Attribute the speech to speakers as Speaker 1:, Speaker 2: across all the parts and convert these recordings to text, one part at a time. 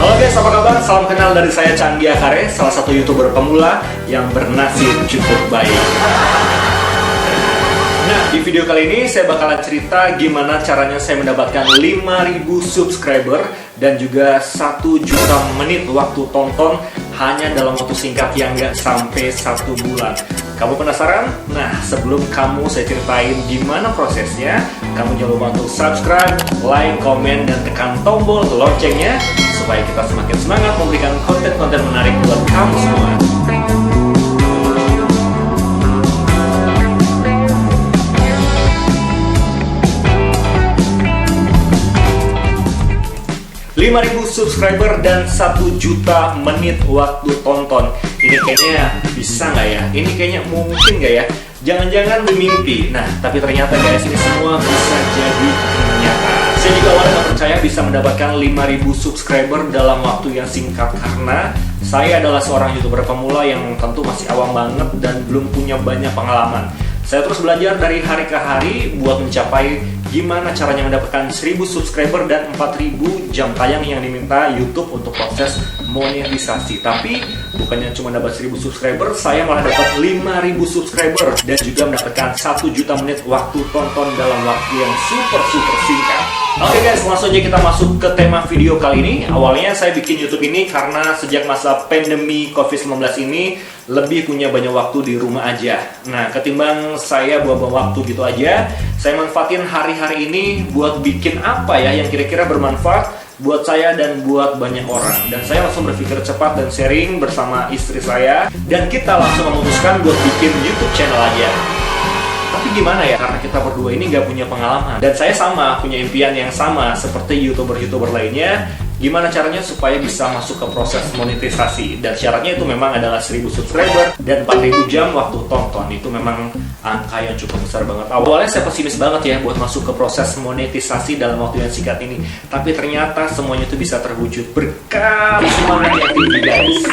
Speaker 1: Halo guys, apa kabar? Salam kenal dari saya Candi Akare, salah satu YouTuber pemula yang bernasib cukup baik. Nah, di video kali ini saya bakalan cerita gimana caranya saya mendapatkan 5.000 subscriber dan juga 1 juta menit waktu tonton hanya dalam waktu singkat yang nggak sampai 1 bulan. Kamu penasaran? Nah, sebelum kamu saya ceritain gimana prosesnya, kamu jangan lupa untuk subscribe, like, komen, dan tekan tombol loncengnya supaya kita semakin semangat memberikan konten-konten menarik buat kamu semua. 5.000 subscriber dan 1 juta menit waktu tonton. Ini kayaknya bisa nggak ya? Ini kayaknya mungkin nggak ya? Jangan-jangan mimpi. Nah, tapi ternyata guys, ini semua bisa jadi kenyataan. Saya juga awalnya nggak percaya bisa mendapatkan 5.000 subscriber dalam waktu yang singkat karena saya adalah seorang YouTuber pemula yang tentu masih awam banget dan belum punya banyak pengalaman. Saya terus belajar dari hari ke hari buat mencapai gimana caranya mendapatkan 1.000 subscriber dan 4.000 jam tayang yang diminta YouTube untuk proses monetisasi. Tapi bukannya cuma dapat 1.000 subscriber, saya malah dapat 5.000 subscriber dan juga mendapatkan 1 juta menit waktu tonton dalam waktu yang super singkat. Oke guys, langsung aja kita masuk ke tema video kali ini. Awalnya saya bikin YouTube ini karena sejak masa pandemi COVID-19 ini lebih punya banyak waktu di rumah aja. Nah, ketimbang saya buang-buang waktu gitu aja, saya manfaatin hari-hari ini buat bikin apa ya yang kira-kira bermanfaat buat saya dan buat banyak orang. Dan saya langsung berpikir cepat dan sharing bersama istri saya, dan kita langsung memutuskan buat bikin YouTube channel aja. Tapi gimana ya, karena kita berdua ini nggak punya pengalaman, dan saya sama punya impian yang sama seperti YouTuber-YouTuber lainnya. Gimana caranya supaya bisa masuk ke proses monetisasi? Dan syaratnya itu memang adalah 1.000 subscriber dan 4.000 jam waktu tonton. Itu memang angka yang cukup besar banget. Awalnya saya pesimis banget ya buat masuk ke proses monetisasi dalam waktu yang singkat ini. Tapi ternyata semuanya itu bisa terwujud berkat semangat yang tinggi guys.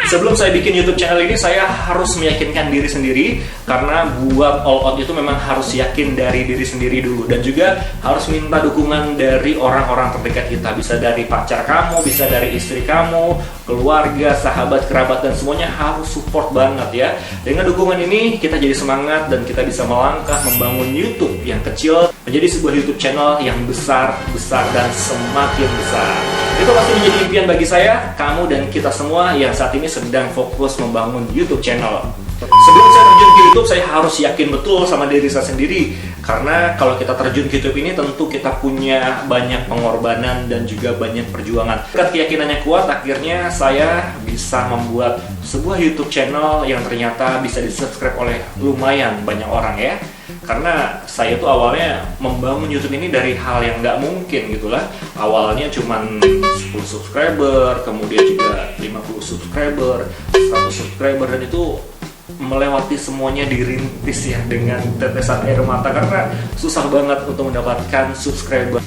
Speaker 1: Sebelum saya bikin YouTube channel ini, saya harus meyakinkan diri sendiri. Karena buat all out itu memang harus yakin dari diri sendiri dulu. Dan juga harus minta dukungan dari orang-orang terdekat kita. Bisa dari pacar kamu, bisa dari istri kamu, keluarga, sahabat, kerabat, dan semuanya harus support banget ya. Dengan dukungan ini kita jadi semangat dan kita bisa melangkah membangun YouTube yang kecil menjadi sebuah YouTube channel yang besar dan semakin besar. Itu pasti menjadi impian bagi saya, kamu, dan kita semua yang saat ini sedang fokus membangun YouTube channel. Sebelum saya terjun ke YouTube, saya harus yakin betul sama diri saya sendiri. Karena kalau kita terjun ke YouTube ini, tentu kita punya banyak pengorbanan dan juga banyak perjuangan. Karena keyakinannya kuat, akhirnya saya bisa membuat sebuah YouTube channel yang ternyata bisa di-subscribe oleh lumayan banyak orang ya. Karena saya tuh awalnya membangun YouTube ini dari hal yang nggak mungkin gitulah. Awalnya cuman 10 subscriber, kemudian juga 50 subscriber, 100 subscriber, dan itu melewati semuanya dirintis ya dengan tetesan air mata karena susah banget untuk mendapatkan subscriber.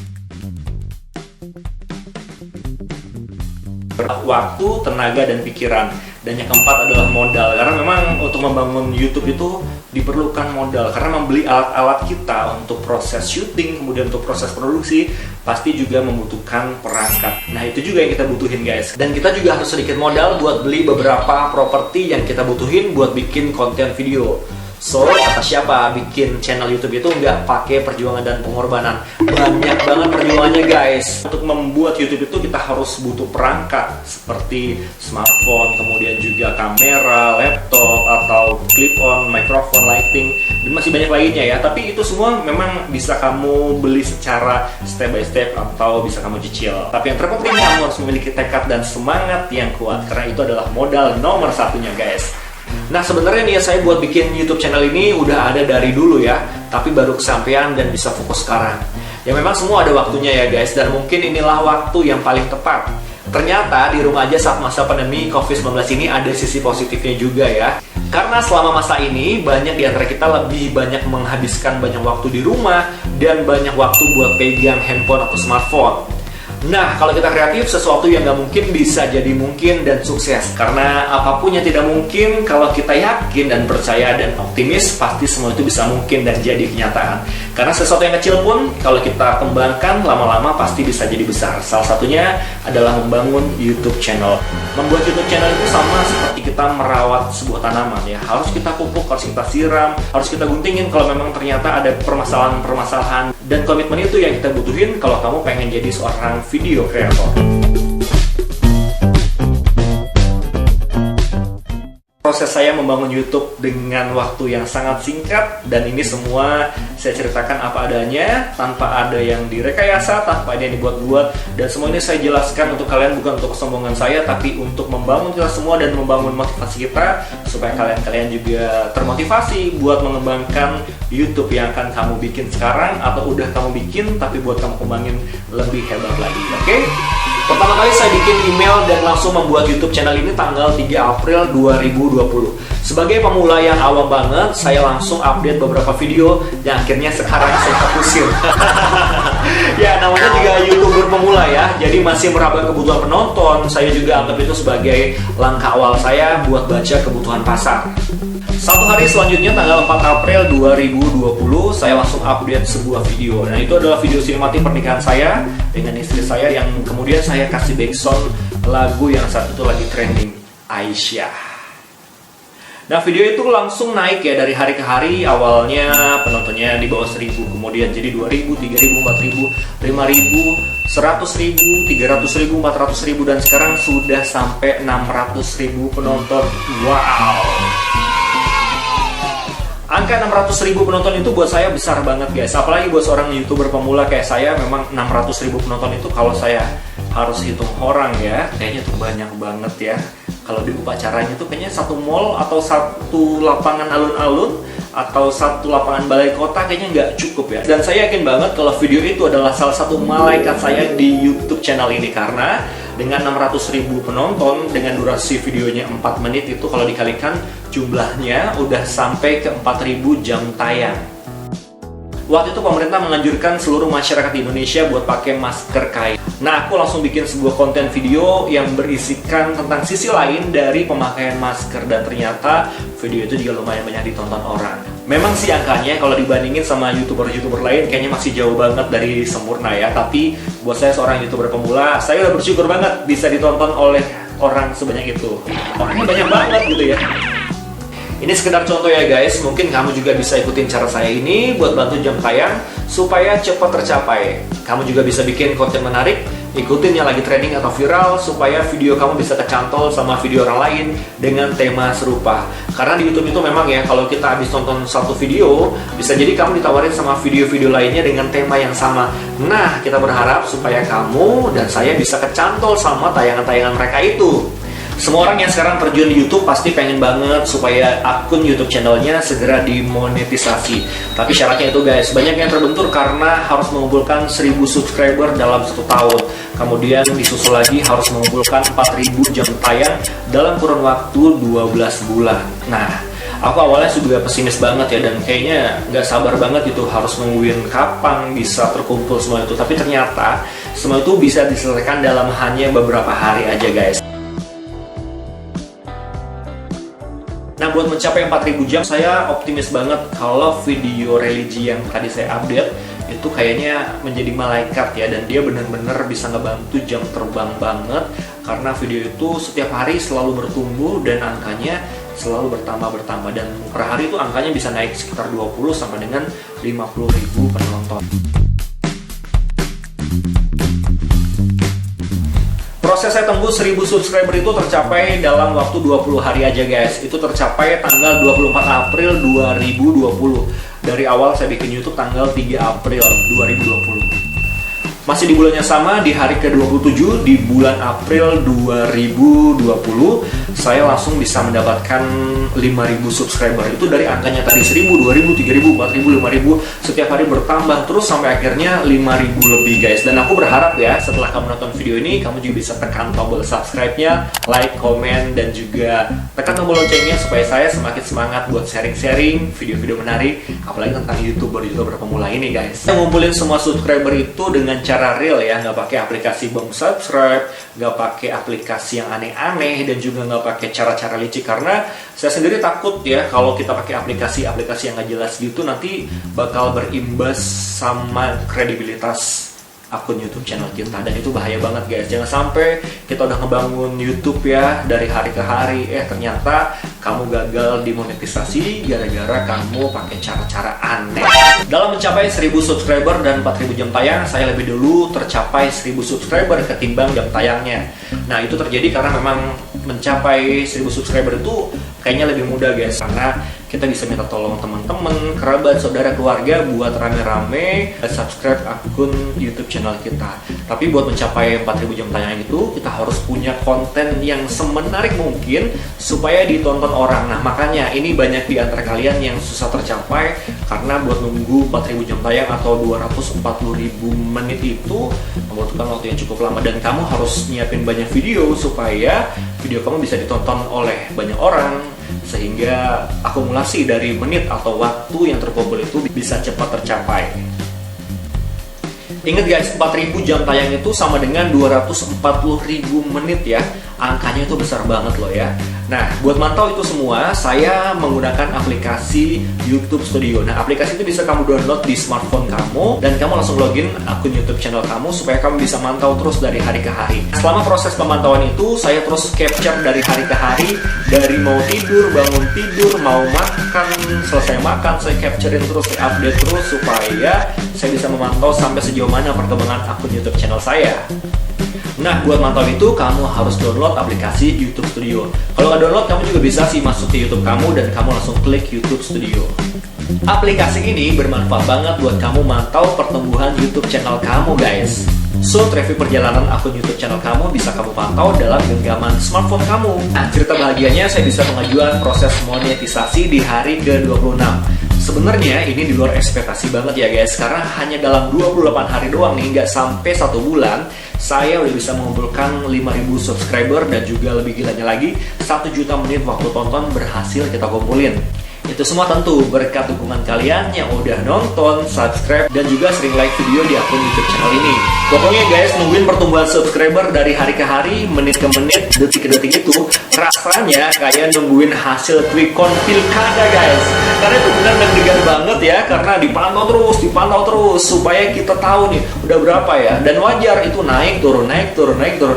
Speaker 1: Waktu, tenaga, dan pikiran. Dan yang keempat adalah modal. Karena memang untuk membangun YouTube itu diperlukan modal. Karena membeli alat-alat kita untuk proses syuting, kemudian untuk proses produksi, pasti juga membutuhkan perangkat. Nah, itu juga yang kita butuhin guys. Dan kita juga harus sedikit modal buat beli beberapa properti yang kita butuhin buat bikin konten video. So, kata siapa bikin channel YouTube itu nggak pakai perjuangan dan pengorbanan. Banyak banget perjuangannya guys. Untuk membuat YouTube itu kita harus butuh perangkat seperti smartphone, kemudian juga kamera, laptop, atau clip-on, microphone, lighting, dan masih banyak lainnya ya. Tapi itu semua memang bisa kamu beli secara step by step atau bisa kamu cicil. Tapi yang terpenting kamu harus memiliki tekad dan semangat yang kuat, karena itu adalah modal nomor satunya guys. Nah, sebenarnya nih saya buat bikin YouTube channel ini udah ada dari dulu ya, tapi baru kesampaian dan bisa fokus sekarang. Ya memang semua ada waktunya ya guys, dan mungkin inilah waktu yang paling tepat. Ternyata di rumah aja saat masa pandemi COVID-19 ini ada sisi positifnya juga ya. Karena selama masa ini banyak di antara kita lebih banyak menghabiskan banyak waktu di rumah dan banyak waktu buat pegang handphone atau smartphone. Nah, kalau kita kreatif, sesuatu yang nggak mungkin bisa jadi mungkin dan sukses. Karena apapun yang tidak mungkin, kalau kita yakin dan percaya dan optimis, pasti semua itu bisa mungkin dan jadi kenyataan. Karena sesuatu yang kecil pun kalau kita kembangkan lama-lama pasti bisa jadi besar. Salah satunya adalah membangun YouTube channel. Membuat YouTube channel itu sama seperti kita merawat sebuah tanaman ya. Harus kita pupuk, harus kita siram, harus kita guntingin kalau memang ternyata ada permasalahan-permasalahan. Dan komitmen itu yang kita butuhin kalau kamu pengen jadi seorang video creator. Proses saya membangun YouTube dengan waktu yang sangat singkat, dan ini semua saya ceritakan apa adanya, tanpa ada yang direkayasa, tanpa ada yang dibuat-buat, dan semua ini saya jelaskan untuk kalian bukan untuk kesombongan saya, tapi untuk membangun kita semua dan membangun motivasi kita supaya kalian juga termotivasi buat mengembangkan YouTube yang akan kamu bikin sekarang atau udah kamu bikin tapi buat kamu kembangin lebih hebat lagi. Oke? Pertama kali saya bikin email dan langsung membuat YouTube channel ini tanggal 3 April 2020. Sebagai pemula yang awam banget, saya langsung update beberapa video yang akhirnya sekarang saya hapusin. Ya, namanya juga YouTuber pemula ya, jadi masih meraba kebutuhan penonton. Saya juga anggap itu sebagai langkah awal saya buat baca kebutuhan pasar. Satu hari selanjutnya tanggal 4 April 2020 saya langsung update sebuah video. Nah, itu adalah video sinematik pernikahan saya dengan istri saya yang kemudian saya kasih backsound lagu yang saat itu lagi trending, Aisyah. Nah, video itu langsung naik ya dari hari ke hari. Awalnya penontonnya di bawah 1000, kemudian jadi 2000, 3000, 4000, 5000, 100.000, 300.000, 400.000, dan sekarang sudah sampai 600.000 penonton. Wow. Angka 600.000 penonton itu buat saya besar banget guys. Apalagi buat seorang YouTuber pemula kayak saya, memang 600.000 penonton itu kalau saya harus hitung orang ya, kayaknya tuh banyak banget ya. Kalau di upacaranya tuh kayaknya satu mall atau satu lapangan alun-alun atau satu lapangan balai kota kayaknya nggak cukup ya. Dan saya yakin banget kalau video itu adalah salah satu malaikat saya di YouTube channel ini, karena dengan 600.000 penonton dengan durasi videonya 4 menit itu kalau dikalikan jumlahnya udah sampai ke 4.000 jam tayang. Waktu itu pemerintah menganjurkan seluruh masyarakat Indonesia buat pakai masker kain. Nah, aku langsung bikin sebuah konten video yang berisikan tentang sisi lain dari pemakaian masker, dan ternyata video itu juga lumayan banyak ditonton orang. Memang sih angkanya kalau dibandingin sama YouTuber-YouTuber lain kayaknya masih jauh banget dari sempurna ya. Tapi buat saya seorang YouTuber pemula, saya udah bersyukur banget bisa ditonton oleh orang sebanyak itu. Orangnya banyak banget gitu ya. Ini sekedar contoh ya guys, mungkin kamu juga bisa ikutin cara saya ini buat bantu jam tayang supaya cepat tercapai. Kamu juga bisa bikin konten menarik, ikutin yang lagi trending atau viral supaya video kamu bisa kecantol sama video orang lain dengan tema serupa. Karena di YouTube itu memang ya, kalau kita habis nonton satu video, bisa jadi kamu ditawarin sama video-video lainnya dengan tema yang sama. Nah, kita berharap supaya kamu dan saya bisa kecantol sama tayangan-tayangan mereka itu. Semua orang yang sekarang terjun di YouTube pasti pengen banget supaya akun YouTube channelnya segera dimonetisasi. Tapi syaratnya itu guys, banyak yang terbentur karena harus mengumpulkan 1000 subscriber dalam 1 tahun. Kemudian disusul lagi harus mengumpulkan 4000 jam tayang dalam kurun waktu 12 bulan. Nah, aku awalnya juga pesimis banget ya, dan kayaknya nggak sabar banget itu harus nungguin kapan bisa terkumpul semua itu. Tapi ternyata semua itu bisa diselesaikan dalam hanya beberapa hari aja guys. Nah, buat mencapai 4000 jam, saya optimis banget kalau video religi yang tadi saya update itu kayaknya menjadi malaikat ya, dan dia benar-benar bisa ngebantu jam terbang banget, karena video itu setiap hari selalu bertumbuh dan angkanya selalu bertambah, dan per hari itu angkanya bisa naik sekitar 20 sampai dengan 50.000 penonton. Proses saya tembus 1000 subscriber itu tercapai dalam waktu 20 hari aja guys. Itu tercapai tanggal 24 April 2020. Dari awal saya bikin YouTube tanggal 3 April 2020. Masih di bulan yang sama, di hari ke-27 di bulan April 2020, saya langsung bisa mendapatkan 5.000 subscriber. Itu dari angkanya tadi 1.000, 2.000, 3.000, 4.000, 5.000, setiap hari bertambah terus sampai akhirnya 5.000 lebih guys. Dan aku berharap ya, setelah kamu nonton video ini, kamu juga bisa tekan tombol subscribe-nya, like, komen, dan juga tekan tombol loncengnya supaya saya semakin semangat buat sharing-sharing video-video menarik, apalagi tentang YouTuber pemula ini guys. Saya ngumpulin semua subscriber itu dengan cara secara real ya, nggak pakai aplikasi bank subscribe, nggak pakai aplikasi yang aneh-aneh, dan juga nggak pakai cara-cara licik. Karena saya sendiri takut ya kalau kita pakai aplikasi-aplikasi yang nggak jelas gitu, nanti bakal berimbas sama kredibilitas akun YouTube channel kita, dan itu bahaya banget guys. Jangan sampai kita udah ngebangun YouTube ya dari hari ke hari, ternyata kamu gagal dimonetisasi gara-gara kamu pakai cara-cara aneh. Dalam mencapai 1000 subscriber dan 4000 jam tayang, saya lebih dulu tercapai 1000 subscriber ketimbang jam tayangnya. Nah, itu terjadi karena memang mencapai 1000 subscriber itu kayaknya lebih mudah guys, karena kita bisa minta tolong teman-teman, kerabat, saudara, keluarga buat rame-rame subscribe akun YouTube channel kita. Tapi buat mencapai 4000 jam tayang itu, kita harus punya konten yang semenarik mungkin supaya ditonton orang. Nah, makanya ini banyak di antara kalian yang susah tercapai karena buat nunggu 4000 jam tayang atau 240.000 menit itu membutuhkan waktu yang cukup lama, dan kamu harus nyiapin banyak video supaya video kamu bisa ditonton oleh banyak orang, sehingga akumulasi dari menit atau waktu yang terkumpul itu bisa cepat tercapai. Ingat guys, 4000 jam tayang itu sama dengan 240.000 menit ya. Angkanya itu besar banget loh ya. Nah, buat mantau itu semua, saya menggunakan aplikasi YouTube Studio. Nah, aplikasi itu bisa kamu download di smartphone kamu, dan kamu langsung login akun YouTube channel kamu supaya kamu bisa mantau terus dari hari ke hari. Selama proses pemantauan itu, saya terus capture dari hari ke hari, dari mau tidur, bangun tidur, mau makan, selesai makan, saya capturein terus, saya update terus supaya saya bisa memantau sampai sejauh mana perkembangan akun YouTube channel saya. Nah, buat mantau itu kamu harus download aplikasi YouTube Studio. Kalau nggak download, kamu juga bisa sih masuk ke YouTube kamu dan kamu langsung klik YouTube Studio. Aplikasi ini bermanfaat banget buat kamu mantau pertumbuhan YouTube channel kamu guys. So, traffic perjalanan akun YouTube channel kamu bisa kamu pantau dalam genggaman smartphone kamu. Nah, cerita bahagianya saya bisa pengajuan proses monetisasi di hari ke-26. Sebenarnya ini di luar ekspektasi banget ya guys, karena hanya dalam 28 hari doang nih, nggak sampai 1 bulan, saya udah bisa mengumpulkan 5000 subscriber, dan juga lebih gilanya lagi 1 juta menit waktu tonton berhasil kita kumpulin. Itu semua tentu berkat dukungan kalian yang udah nonton, subscribe, dan juga sering like video di akun YouTube channel ini. Pokoknya guys, nungguin pertumbuhan subscriber dari hari ke hari, menit ke menit, detik ke detik itu rasanya kayak nungguin hasil quick count pilkada guys. Karena itu benar deg-degan banget ya, karena dipantau terus supaya kita tahu nih udah berapa ya. Dan wajar itu naik turun.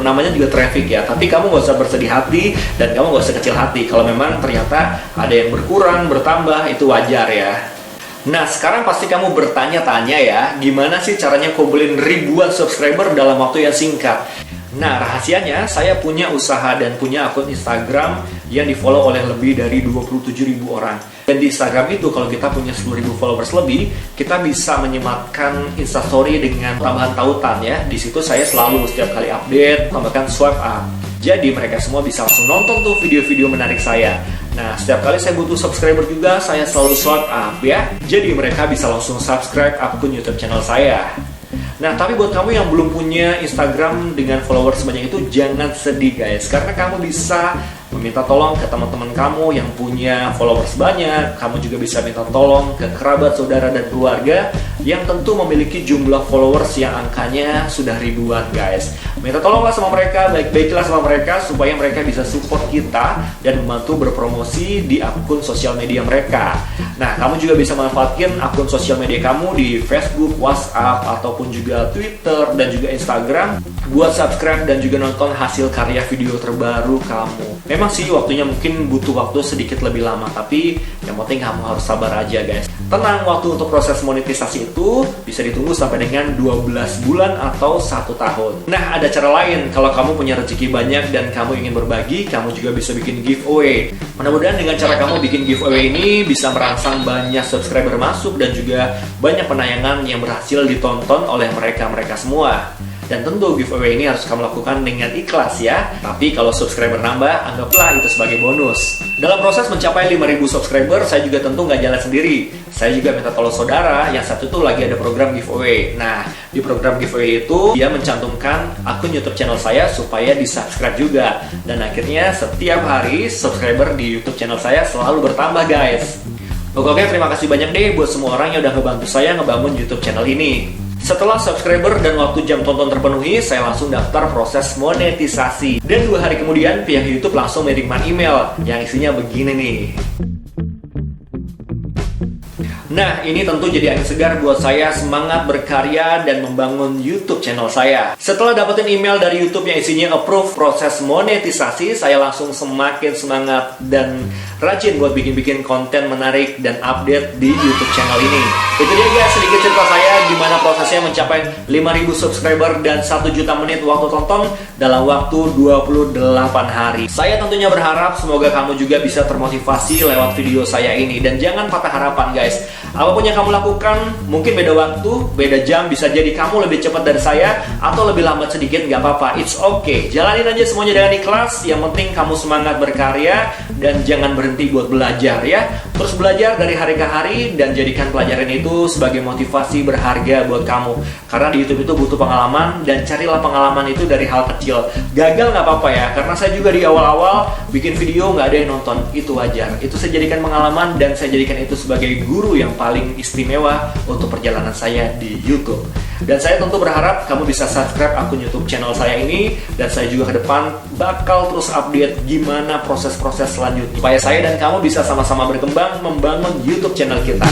Speaker 1: Namanya juga traffic ya. Tapi kamu gak usah bersedih hati, dan kamu gak usah kecil hati kalau memang ternyata ada yang berkurang, bertambah, itu wajar ya. Nah, sekarang pasti kamu bertanya-tanya ya, gimana sih caranya kumpulin ribuan subscriber dalam waktu yang singkat? Nah, rahasianya saya punya usaha dan punya akun Instagram yang di-follow oleh lebih dari 27.000 orang. Dan di Instagram itu kalau kita punya 10.000 followers lebih, kita bisa menyematkan Instastory dengan tambahan tautan ya. Di situ saya selalu setiap kali update tambahkan swipe up. Jadi mereka semua bisa langsung nonton tuh video-video menarik saya. Nah, setiap kali saya butuh subscriber juga, saya selalu swipe up ya. Jadi mereka bisa langsung subscribe akun YouTube channel saya. Nah, tapi buat kamu yang belum punya Instagram dengan followers sebanyak itu, jangan sedih guys, karena kamu bisa meminta tolong ke teman-teman kamu yang punya followers banyak. Kamu juga bisa minta tolong ke kerabat, saudara, dan keluarga yang tentu memiliki jumlah followers yang angkanya sudah ribuan guys. Minta tolonglah sama mereka, baik-baiklah sama mereka supaya mereka bisa support kita dan membantu berpromosi di akun sosial media mereka. Nah, kamu juga bisa manfaatkan akun sosial media kamu di Facebook, WhatsApp, ataupun juga Twitter dan juga Instagram buat subscribe dan juga nonton hasil karya video terbaru kamu. Memang sih waktunya mungkin butuh waktu sedikit lebih lama, tapi yang penting kamu harus sabar aja guys. Tenang, waktu untuk proses monetisasi itu bisa ditunggu sampai dengan 12 bulan atau 1 tahun. Nah, ada cara lain. Kalau kamu punya rezeki banyak dan kamu ingin berbagi, kamu juga bisa bikin giveaway. Mudah-mudahan dengan cara kamu bikin giveaway ini bisa merangsang banyak subscriber masuk dan juga banyak penayangan yang berhasil ditonton oleh mereka semua. Dan tentu giveaway ini harus kamu lakukan dengan ikhlas ya. Tapi kalau subscriber nambah, anggaplah itu sebagai bonus. Dalam proses mencapai 5000 subscriber, saya juga tentu nggak jalan sendiri. Saya juga minta tolong saudara, yang satu itu lagi ada program giveaway. Nah, di program giveaway itu, dia mencantumkan akun YouTube channel saya supaya di-subscribe juga. Dan akhirnya setiap hari subscriber di YouTube channel saya selalu bertambah guys. Pokoknya terima kasih banyak deh buat semua orang yang udah ngebantu saya ngebangun YouTube channel ini. Setelah subscriber dan waktu jam tonton terpenuhi, saya langsung daftar proses monetisasi. Dan 2 hari kemudian, pihak YouTube langsung mengirimkan email yang isinya begini nih. Nah, ini tentu jadi angin segar buat saya semangat berkarya dan membangun YouTube channel saya. Setelah dapetin email dari YouTube yang isinya approve proses monetisasi, saya langsung semakin semangat dan rajin buat bikin-bikin konten menarik dan update di YouTube channel ini. Itu dia guys, sedikit cerita saya gimana prosesnya mencapai 5.000 subscriber dan 1 juta menit waktu tonton dalam waktu 28 hari. Saya tentunya berharap semoga kamu juga bisa termotivasi lewat video saya ini. Dan jangan patah harapan guys. Apapun yang kamu lakukan, mungkin beda waktu, beda jam, bisa jadi kamu lebih cepat dari saya atau lebih lambat sedikit, nggak apa-apa, it's okay. Jalanin aja semuanya dengan ikhlas, yang penting kamu semangat berkarya dan jangan berhenti buat belajar ya. Terus belajar dari hari ke hari dan jadikan pelajaran itu sebagai motivasi berharga buat kamu. Karena di YouTube itu butuh pengalaman dan carilah pengalaman itu dari hal kecil. Gagal nggak apa-apa ya, karena saya juga di awal-awal bikin video nggak ada yang nonton, itu wajar. Itu saya jadikan pengalaman dan saya jadikan itu sebagai guru yang paling istimewa untuk perjalanan saya di YouTube. Dan saya tentu berharap kamu bisa subscribe akun YouTube channel saya ini, dan saya juga ke depan bakal terus update gimana proses-proses selanjutnya supaya saya dan kamu bisa sama-sama berkembang membangun YouTube channel kita.